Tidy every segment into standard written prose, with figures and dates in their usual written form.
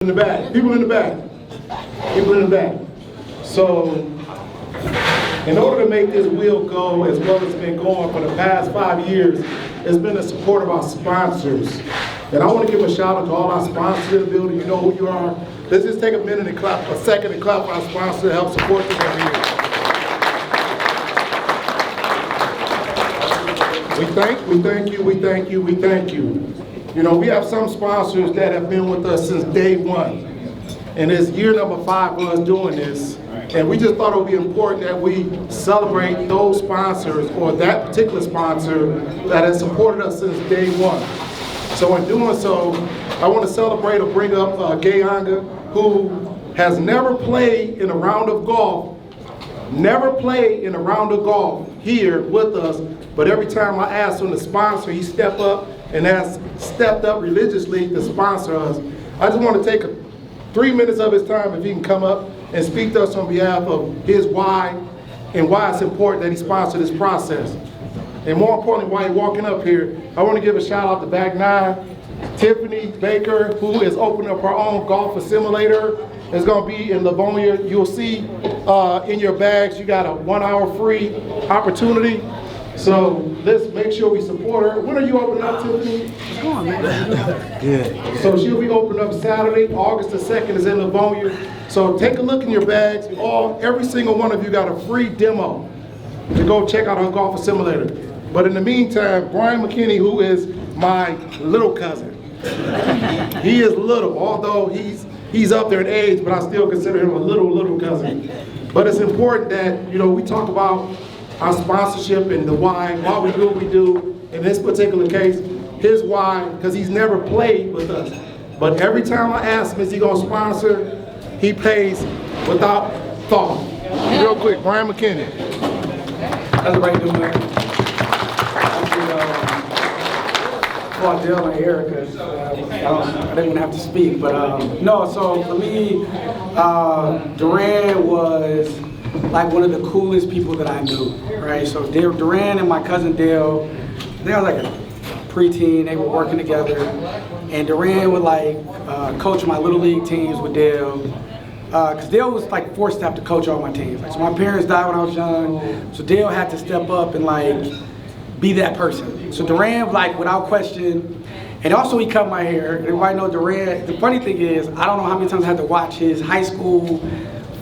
In the back, people in the back, people in the back. So, in order to make this wheel go as well as it's been going for the past 5 years, it's been the support of our sponsors. And I want to give a shout out to all our sponsors in the building. You know who you are. Let's just take a minute and clap, a second and clap for our sponsors to help support them every year. We thank you. You know, we have some sponsors that have been with us since day one. And it's year number 5 for us doing this. And we just thought it would be important that we celebrate those sponsors or that particular sponsor that has supported us since day one. So in doing so, I want to celebrate or bring up Gayanga, who has never played in a round of golf, here with us, but every time I asked him to sponsor, he stepped up and has stepped up religiously to sponsor us. I just want to take 3 minutes of his time if he can come up and speak to us on behalf of his why and why it's important that he sponsor this process. And more importantly, while you're walking up here, I want to give a shout out to Back 9, Tiffany Baker, who is opening up her own golf simulator. It's going to be in Livonia. You'll see in your bags, you got a 1 hour free opportunity. So let's make sure we support her. When are you opening up, Tiffany? Come on, man. Good. So she'll be opening up Saturday, August the 2nd is in Livonia. So take a look in your bags. Every single one of you got a free demo to go check out our golf simulator. But in the meantime, Brian McKinney, who is my little cousin, he is little, although he's up there in age, but I still consider him a little cousin. But it's important that, you know, we talk about our sponsorship and the why we do what we do. In this particular case, his why, because he's never played with us. But every time I ask him, is he gonna sponsor, he pays without thought. Real quick, Brian McKinney. How's everybody doing, man? I Dale and Erica. I didn't even have to speak, but no. So for me, Durand was like one of the coolest people that I knew, right? So Durand and my cousin Dale, they were like a preteen. They were working together, and Durand would like coach my little league teams with Dale. Because Dale was like forced to have to coach all my teams. Like, so my parents died when I was young, so Dale had to step up and like be that person. So Durand, like without question, and also he cut my hair. Everybody know Durand. The funny thing is, I don't know how many times I had to watch his high school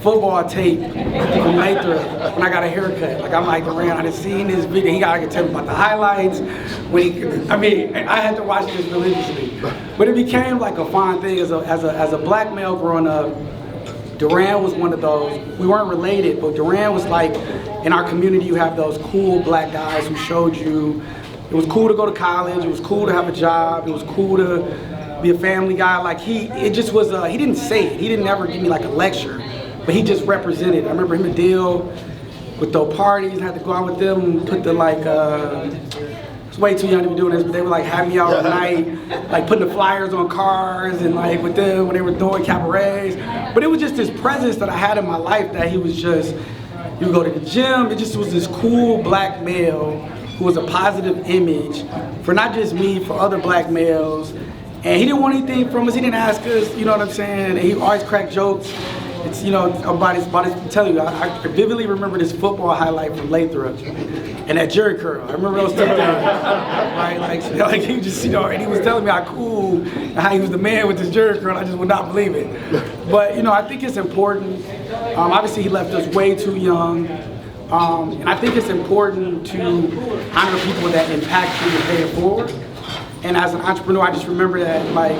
football tape from Lathrop when I got a haircut. Like I'm like, Durand, I done seen this video. He gotta tell me about the highlights. I had to watch this religiously. But it became like a fun thing as a black male growing up. Durand was one of those. We weren't related, but Durand was like, in our community, you have those cool black guys who showed you it was cool to go to college, it was cool to have a job, it was cool to be a family guy. Like he didn't say it, he didn't ever give me like a lecture, but he just represented. I remember him and Dale with those parties, had to go out with them and put the like, I was way too young to be doing this, but they were like having me out at night, like putting the flyers on cars and like with them when they were doing cabarets. But it was just this presence that I had in my life that he was just, you would go to the gym, it just was this cool black male who was a positive image for not just me, for other black males. And he didn't want anything from us, he didn't ask us, you know what I'm saying? And he always cracked jokes. It's, you know, about his, I'm telling you, I vividly remember this football highlight from Lathrop and that jerry curl. I remember those two things, right? Like he just, you know, and he was telling me how cool and how he was the man with this jerry curl. I just would not believe it. But, you know, I think it's important. Obviously, he left us way too young. And I think it's important to honor people that impact you and pay it forward. And as an entrepreneur, I just remember that, like,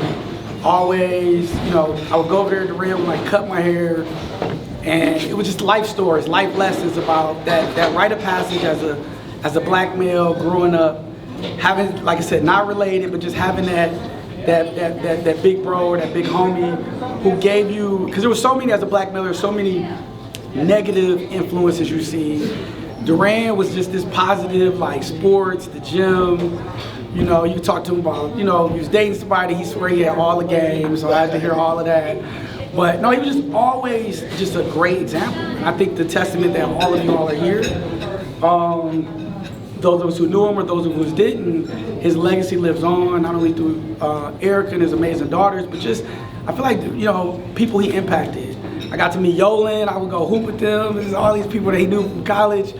always, you know, I would go over there to Durand and like cut my hair, and it was just life stories, life lessons about that rite of passage as a black male growing up, having, like I said, not related, but just having that big bro or that big homie who gave you, because there was so many as a black male, there's so many negative influences you see. Durand was just this positive, like sports, the gym. You know, you talk to him about, you know, he was dating somebody, he swear he had all the games, so I had to hear all of that. But no, he was just always just a great example. And I think the testament that all of you all are here, those of us who knew him or those of us didn't, his legacy lives on, not only through Erica and his amazing daughters, but just I feel like, you know, people he impacted. I got to meet Yolan, I would go hoop with them. This is all these people that he knew from college.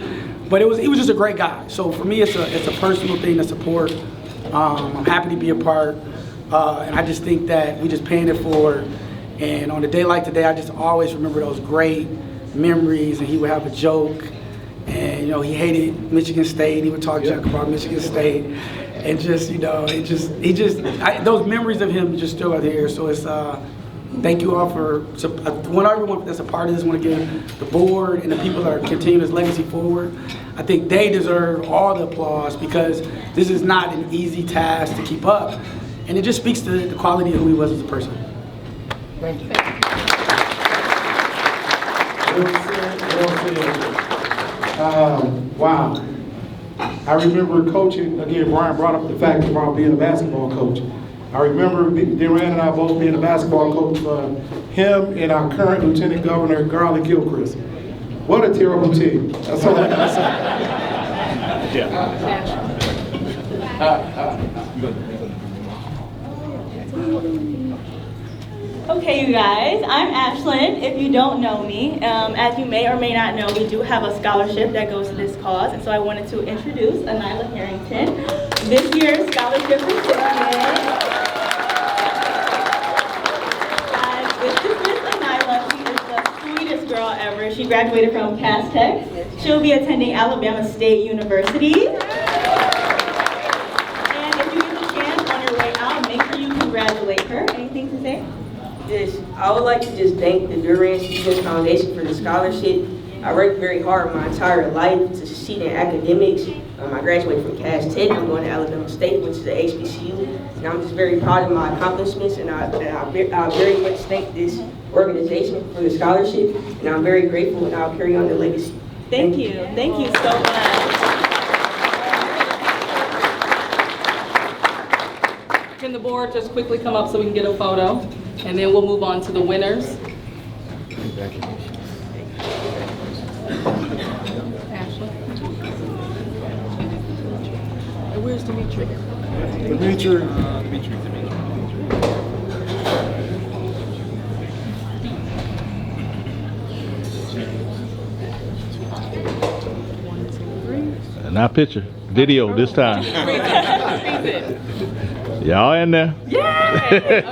But he was just a great guy. So for me, it's a personal thing to support. I'm happy to be a part. And I just think that we just paying it forward. And on a day like today, I just always remember those great memories. And he would have a joke. And, you know, he hated Michigan State. He would talk junk about Michigan State. And just, you know, those memories of him just still out here. So it's, thank you all for, everyone that's a part of this. I want to give the board and the people that are continuing his legacy forward. I think they deserve all the applause because this is not an easy task to keep up. And it just speaks to the quality of who he was as a person. Thank you. Wow. I remember coaching, again, Brian brought up the fact about being a basketball coach. I remember Durand and I both being a basketball coach for him and our current Lieutenant Governor, Garland Gilchrist. What a terrible team. That's all I gotta say. Okay, you guys, I'm Ashlyn. If you don't know me, as you may or may not know, we do have a scholarship that goes to this cause, and so I wanted to introduce Anila Harrington, this year's scholarship recipient. This is Miss Anila. She is the sweetest girl ever. She graduated from Cass Tech. She'll be attending Alabama State University. And if you get the chance on your way out, make sure you congratulate her. Anything to say? Yes, I would like to just thank the Durand Students Foundation for the scholarship. I worked very hard my entire life to succeed in academics. I graduated from Cass Tech. I'm going to Alabama State, which is the HBCU. And I'm just very proud of my accomplishments, and I very much thank this organization for the scholarship. And I'm very grateful, and I'll carry on the legacy. Thank you. Thank you so much. Can the board just quickly come up so we can get a photo? And then we'll move on to the winners. Ashley. And where's Dimitri? Not picture, video this time. Y'all in there? Yay! Okay, great.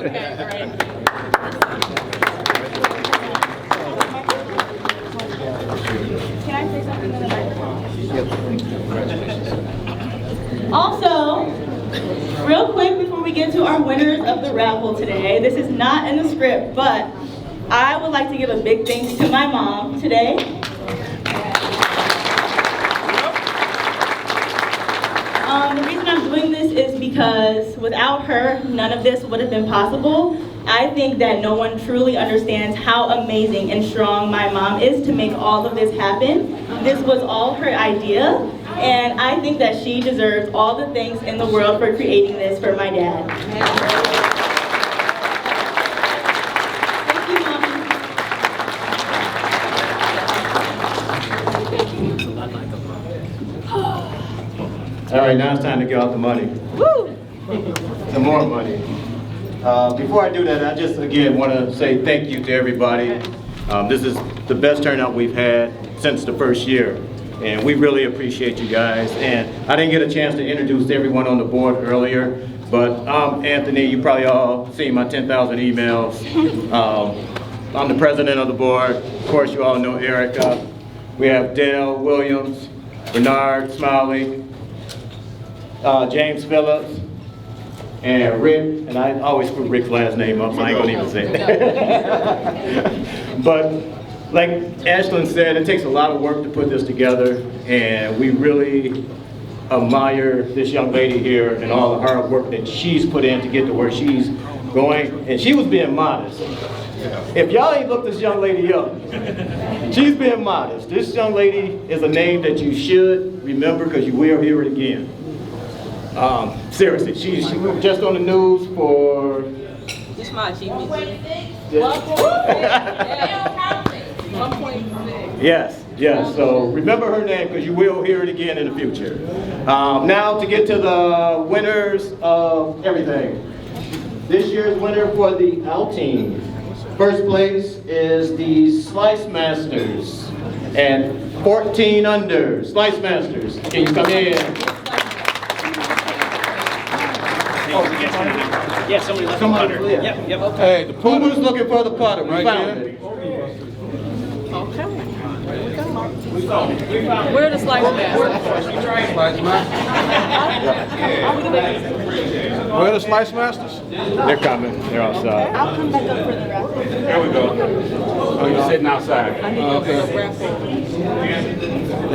Can I say something to the microphone? Also, real quick before we get to our winners of the raffle today, this is not in the script, but I would like to give a big thanks to my mom today. The reason I'm doing this is because without her, none of this would have been possible. I think that no one truly understands how amazing and strong my mom is to make all of this happen. This was all her idea, and I think that she deserves all the thanks in the world for creating this for my dad. Thank you, Mommy. All right, now it's time to give out the money. Woo! Some more money. Before I do that, I just again want to say thank you to everybody. This is the best turnout we've had since the first year, and we really appreciate you guys. And I didn't get a chance to introduce everyone on the board earlier, but Anthony, you probably all seen my 10,000 emails. I'm the president of the board. Of course, you all know Erica. We have Dale Williams, Bernard Smiley, James Phillips, and Rick, and I always put Rick's last name up, so I ain't gonna even say it. But like Ashlyn said, it takes a lot of work to put this together, and we really admire this young lady here and all the hard work that she's put in to get to where she's going. And she was being modest. If y'all ain't looked this young lady up, she's being modest. This young lady is a name that you should remember because you will hear it again. Seriously, she was just on the news for... This is my achievement. 1.6. Yes, so remember her name because you will hear it again in the future. Now to get to the winners of everything. This year's winner for the L team. First place is the Slice Masters at 14 under. Slice Masters, can you come in? Yeah, somebody left Come the on, putter. yeah. Yep. Hey, the who's looking for the putter? We found it. Where are the slice masters? Where are the Slice Masters? They're coming. They're outside. I'll come back up for the raffle. Oh, you're sitting outside. Okay.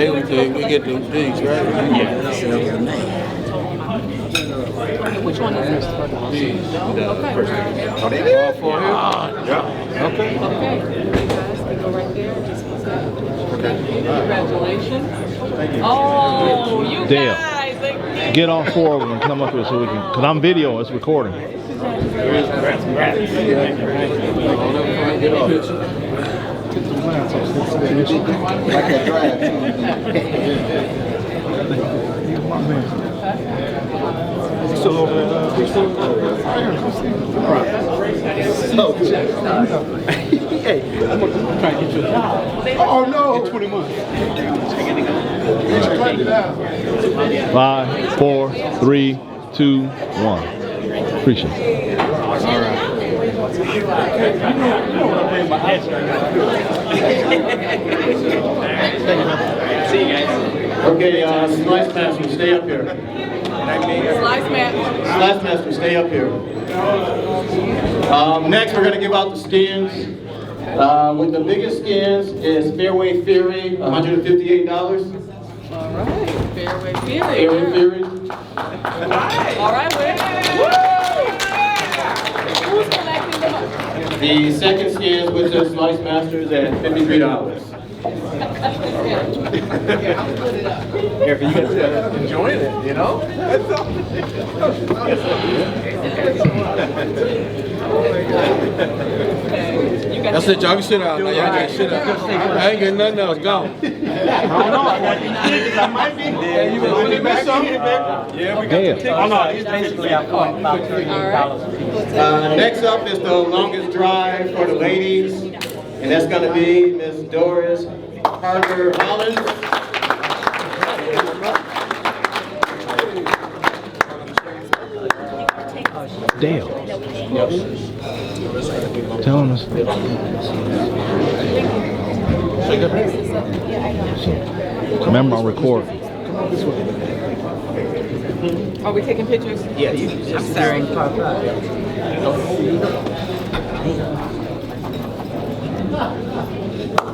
Everything, we get them things, right? Which one is this? All four here? Yeah. Okay. Okay. You guys can go right there. Just one second. Congratulations. Oh, you Dale. guys. Get all four of them and come up here so we can, because I'm video, it's recording. Get a picture. Like that drive. Still over there. All right. Hey, I'm gonna try to get you a job. Oh, no. In 20 months. $5, 4, 3, 2, 1. Appreciate it. See you guys. Okay, Slice Master, stay up here. Slice masters. Slice Master, stay up here. Next, we're going to give out the skins. With the biggest skins is Fairway Fury, $158. All right. Fairway Fury. Fairway Fury. All right, who's collecting them up? The second skins with the Slice Masters at $53. Here for you guys enjoying it, you know? That's all. That's it, y'all can sit down now. Y'all can sit down. I ain't getting nothing else. Go. I don't know. I got these tickets. I might be. Yeah, you really miss something? Yeah, we got Damn. the tickets. Oh, no. These basically I bought about $30. Next up is the longest drive for the ladies, and that's going to be Miss Doris Carter Holland. Dale. Tell us. Remember, I'm recording. Are we taking pictures? Yeah, you I'm sorry.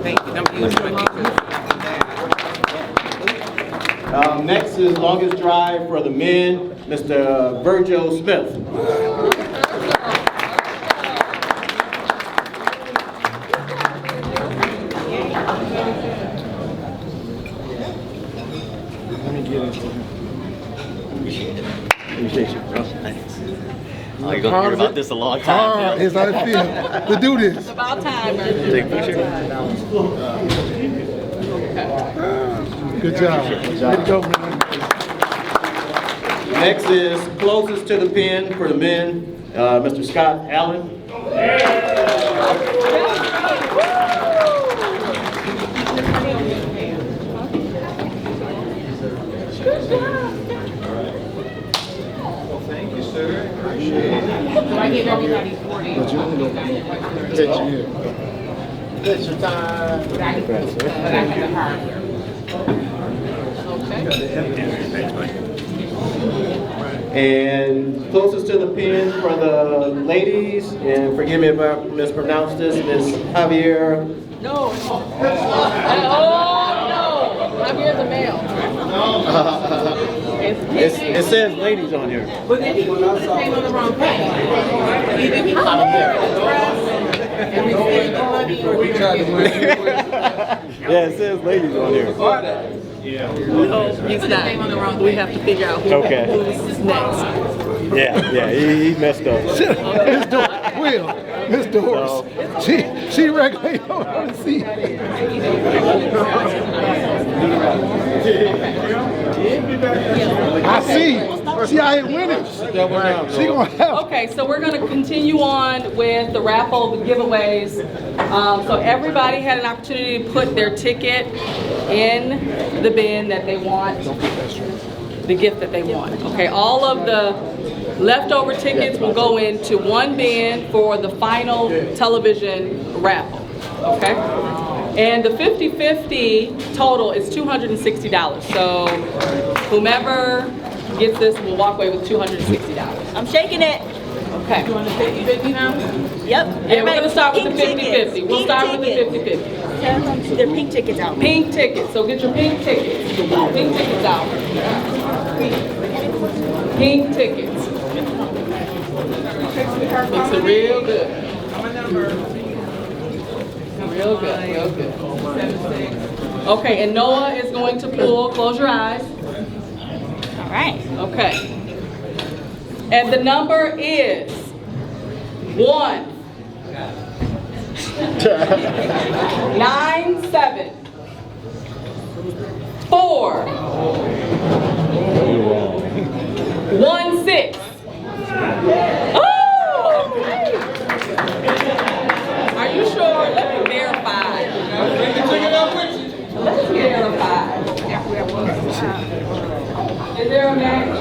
Thank you. I'm using my picture. Next is longest drive for the men, Mr. Virgil Smith. Oh, you're gonna hear about this a long time. It's how it feels to do this. It's about time, Virgil. Take a picture. Good job. Way to go, man. Next is closest to the pin for the men, Mr. Scott Allen. Thank you, sir. Do I give everybody 40? Picture time. And closest to the pin for the ladies, and forgive me if I mispronounced this, Miss Javier. No. Oh, no. I'm here the male. It says ladies on here. But then he put his name on the wrong page. He didn't come here and dress and receive money. Yeah, it says ladies on here. No, he's not. We have to figure out who's next. Yeah, he messed up. Miss Doris. Will. Miss Doris. She regularly on the seat. I see. She out here winning. She gonna help. Okay, so we're gonna continue on with the raffle, the giveaways. So everybody had an opportunity to put their ticket in the bin that they want, the gift that they want. Okay, all of the leftover tickets will go into one bin for the final television raffle, okay? And the 50-50 total is $260. So whomever gets this will walk away with $260. I'm shaking it. Okay. You want the 50-50 now? Yep. Yeah, we're gonna start with the Pink 50-50. tickets. We'll Pink start with the tickets. 50-50. Tell them their pink tickets out. Pink tickets, so get your pink tickets. Pink tickets out. Pink tickets. Makes it real good. Real good, real good. Okay, and Noah is going to pull, close your eyes. All right. Okay. And the number is 1 9 7 4 1 6. Oh! Are you sure? Let me verify. Let's verify. Is there a match?